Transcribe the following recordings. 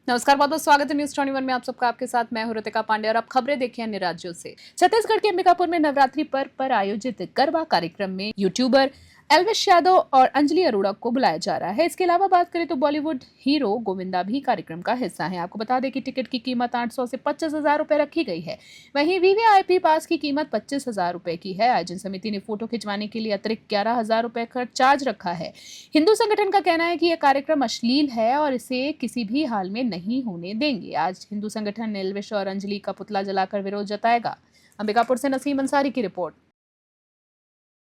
नमस्कार, बहुत बहुत स्वागत है न्यूज 21 में आप सबका। आपके साथ मैं हूं ऋतिका पांडे और आप खबरें देखिए अन्य राज्यों से। छत्तीसगढ़ के अंबिकापुर में नवरात्रि पर्व पर आयोजित गरबा कार्यक्रम में यूट्यूबर एल्विश यादव और अंजलि अरोड़ा को बुलाया जा रहा है। इसके अलावा बात करें तो बॉलीवुड हीरो गोविंदा भी कार्यक्रम का हिस्सा है। आपको बता दें कि टिकट की कीमत 800 से 25,000 रुपए रखी गई है। वहीं वीवीआईपी पास की कीमत 25,000 रुपए की है। आयोजन समिति ने फोटो खिंचवाने के लिए अतिरिक्त 11,000 रुपए का चार्ज रखा है। हिंदू संगठन का कहना है कि यह कार्यक्रम अश्लील है और इसे किसी भी हाल में नहीं होने देंगे। आज हिंदू संगठन एल्विश और अंजलि का पुतला जलाकर विरोध जताएगा। अंबिकापुर से नसीम अंसारी की रिपोर्ट।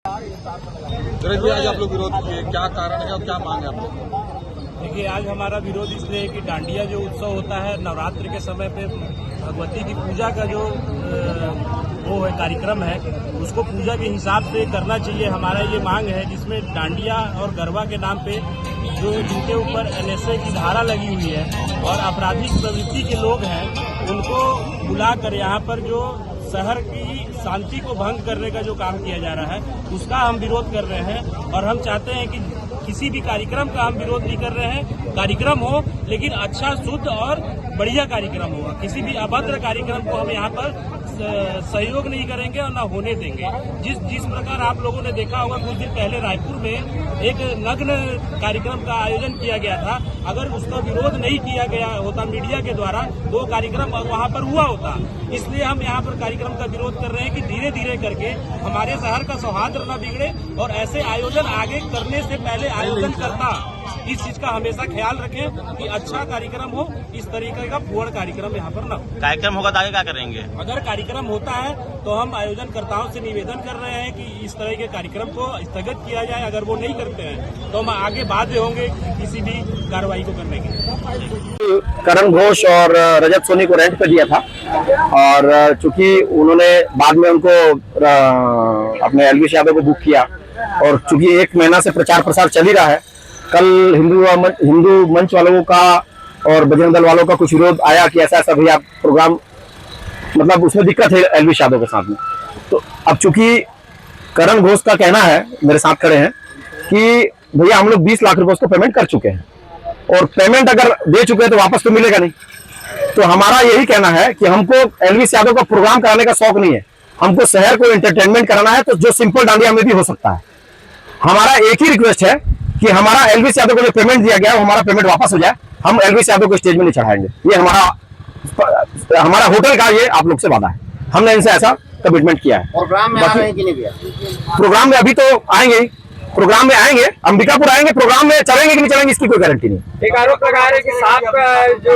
आज आप लोग विरोध किए, क्या कारण है और क्या मांग है आप लोग? देखिए, आज हमारा विरोध इसलिए है कि डांडिया जो उत्सव होता है नवरात्रि के समय पे भगवती की पूजा का जो वो है कार्यक्रम है, उसको पूजा के हिसाब से करना चाहिए। हमारा ये मांग है जिसमें डांडिया और गरबा के नाम पे जो जिनके ऊपर एनएसए की धारा लगी हुई है और आपराधिक प्रवृत्ति के लोग हैं, उनको बुलाकर यहाँ पर जो शहर की शांति को भंग करने का जो काम किया जा रहा है उसका हम विरोध कर रहे हैं। और हम चाहते हैं कि किसी भी कार्यक्रम का हम विरोध नहीं कर रहे हैं। कार्यक्रम हो लेकिन अच्छा, शुद्ध और बढ़िया कार्यक्रम होगा। किसी भी अभद्र कार्यक्रम को हम यहाँ पर सहयोग नहीं करेंगे और न होने देंगे। जिस प्रकार आप लोगों ने देखा होगा कुछ दिन पहले रायपुर में एक नग्न कार्यक्रम का आयोजन किया गया था, अगर उसका विरोध नहीं किया गया होता मीडिया के द्वारा तो कार्यक्रम वहाँ पर हुआ होता। इसलिए हम यहाँ पर कार्यक्रम का विरोध कर रहे हैं कि धीरे धीरे करके हमारे शहर का सौहार्द न बिगड़े और ऐसे आयोजन आगे करने से पहले आयोजन करता इस चीज का हमेशा ख्याल रखें कि अच्छा कार्यक्रम हो, इस तरीके का फुअड़ कार्यक्रम यहाँ पर न हो। कार्यक्रम होगा तो आगे क्या करेंगे? अगर कार्यक्रम होता है तो हम आयोजनकर्ताओं से निवेदन कर रहे हैं कि इस तरह के कार्यक्रम को स्थगित किया जाए। अगर वो नहीं करते हैं तो हम आगे बाध्य होंगे किसी भी कार्रवाई को करने के। करण घोष और रजत सोनी को रेंट पे दिया था और चूंकि उन्होंने बाद में उनको अपने एल्विश यादव को बुक किया और चूंकि 1 महीना से प्रचार प्रसार चल ही रहा है, कल हिंदू मंच वालों का और बजरंग दल वालों का कुछ विरोध आया कि ऐसा ऐसा भैया प्रोग्राम, मतलब उसमें दिक्कत है एल्विश यादव के साथ में। तो अब चूंकि करण घोष का कहना है, मेरे साथ खड़े हैं, कि भैया हम लोग 20 लाख रुपए उसको पेमेंट कर चुके हैं और पेमेंट अगर दे चुके हैं तो वापस तो मिलेगा नहीं। तो हमारा यही कहना है कि हमको एल्विश यादव का प्रोग्राम कराने का शौक नहीं है, हमको शहर को एंटरटेनमेंट कराना है। तो जो सिंपल डांडिया में भी हो सकता है। हमारा एक ही रिक्वेस्ट है कि हमारा एल्विश यादव को जो पेमेंट दिया गया है हमारा पेमेंट वापस हो जाए। हम एल्विश यादव को स्टेज में नहीं चढ़ाएंगे। ये हमारा होटल का ये आप लोग से वादा है, हमने इनसे ऐसा कमिटमेंट किया है। प्रोग्राम में आ रहे हैं कि नहीं भैया? प्रोग्राम में अभी तो आएंगे, प्रोग्राम में आएंगे, अंबिकापुर आएंगे, प्रोग्राम में चलेंगे कि नहीं चलेंगे इसकी कोई गारंटी नहीं। एक आरोप लगा रहे कि सांप का जो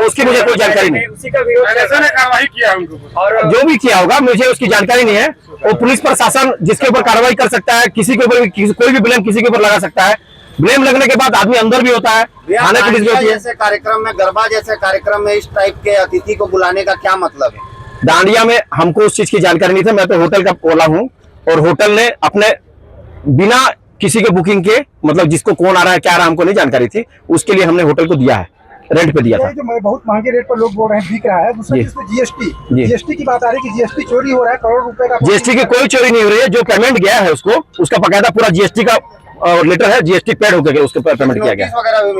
उसकी मुझे कोई जानकारी नहीं। उसी का विरोध कार्रवाई किया है उनको और जो भी किया होगा मुझे उसकी जानकारी नहीं है। वो पुलिस प्रशासन जिसके ऊपर कार्रवाई कर सकता है, किसी के ऊपर कोई भी ब्लेम किसी के ऊपर लगा सकता है। ब्लेम लगने के बाद आदमी अंदर भी होता है, थाने पुलिस भी होती है। जैसे कार्यक्रम में, गरबा जैसे कार्यक्रम में इस टाइप के अतिथि को बुलाने का क्या मतलब है? डांडिया में हमको उस चीज की जानकारी नहीं थी। मैं तो होटल का बोला हूँ और होटल ने अपने बिना किसी के बुकिंग के, मतलब जिसको कौन आ रहा है क्या आ रहा है हमको नहीं जानकारी थी, उसके लिए हमने होटल को दिया है, रेंट पे दिया था। जो बहुत महंगे रेट पर लोग बोल रहे हैं बिक रहा है, दूसरा इसमें जीएसटी की बात आ रही है कि जीएसटी चोरी हो रहा है, करोड़ रुपए का। जीएसटी की कोई चोरी नहीं हो रही है। जो पेमेंट गया है उसको, उसका बकायदा पूरा जीएसटी का लेटर है, जीएसटी पेड होकर उसके पेमेंट किया गया। वगैरह भी